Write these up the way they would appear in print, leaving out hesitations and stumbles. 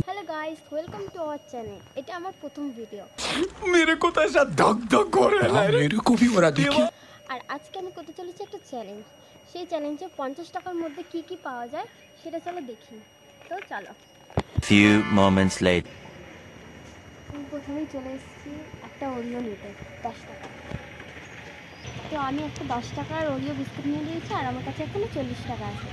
Hello guys, welcome to our channel. এটা আমার প্রথম ভিডিও। मेरे को तो ऐसा धक धक हो रहा है। मेरे को भी हो रहा देखिए। আর আজকে আমি করতে চলেছি একটা চ্যালেঞ্জ। সেই চ্যালেঞ্জে 50 টাকার মধ্যে কি কি পাওয়া যায় সেটা চলো দেখি। তো চলো। Few moments later. আমি প্রথমেই চলে এসেছি একটা ওরিও নিতে 10 টাকা। তো আমি একটা 10 টাকার ওরিও বিস্কুট নিয়ে নিয়েছি আর আমার কাছে এখনো 40 টাকা আছে।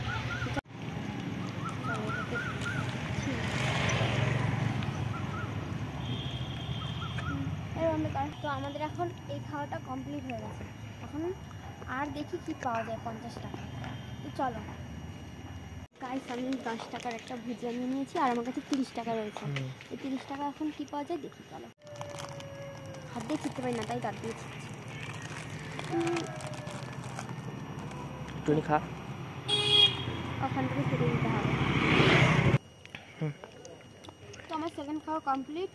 তো আমাদের এখন এই খাওয়াটা কমপ্লিট হয়ে গেছে। এখন আর দেখি কি পাওয়া যায় 50 টাকা। তো চলো গাইস, আমি 10 টাকার একটা ভুজিয়া নিয়ে নিয়েছি আর আমার কাছে 30 টাকা রয়েছে। এই 30 টাকা এখন কি পাওয়া যায় দেখি। চলো, হাত দিয়ে খেতে পারি না তাই দাঁত দিয়ে ছিটছি। টুনি খা। ওখান থেকে ফিরে দিতে হবে। তো আমার সেকেন্ড খাওয়া কমপ্লিট,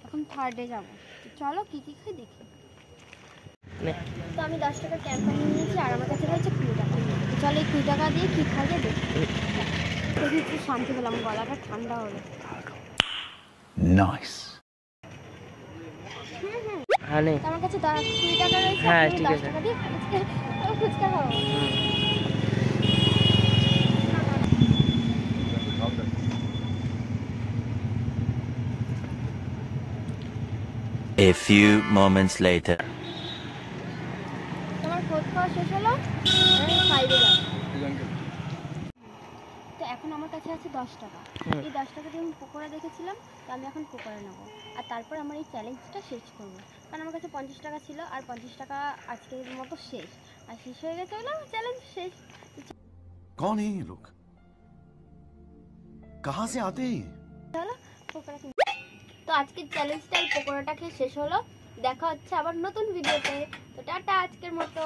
এখন থার্ডে যাবো। চলো কি কি খাই দেখি। তো আমি 10 টাকা ক্যাম্পা নিয়ে নিয়েছি আর আমার কাছে রয়েছে 20 টাকা। চলো এই 20 টাকা দিয়ে কি খাওয়া যায় দেখি। দেখি একটু শান্তি পেলাম, গলাটা ঠান্ডা হলো। नाइस। হ্যাঁ নে। আমার কাছে 20 টাকা রয়েছে। হ্যাঁ, আমি ঠিক 10 আছে। টাকা দিয়ে ফুচকা খাবো। A few moments later. তোমার ফুড খাওয়া শেষ হলো, আমি খাইতে যাবো। তো এখন আমার কাছে আছে 10 টাকা। এই 10 টাকা দিয়ে আমি পকোড়া দেখেছিলাম, তো আমি এখন পকোড়া নেবো। আর তারপর আমার এই চ্যালেঞ্জটা শেষ করবো, কারণ আমার কাছে 50 টাকা ছিল আর 50 টাকা আজকের মতো শেষ। আর শেষ হয়ে গেছে বলে আমার চ্যালেঞ্জ শেষ। कौन है ये लोग? कहाँ से आते हैं? চলো পকোড়া কিনে। তো আজকের চ্যালেঞ্জটা এই পকোড়াটা খেয়ে শেষ হলো। দেখা হচ্ছে আবার নতুন ভিডিওতে। তো টাটা আজকের মতো।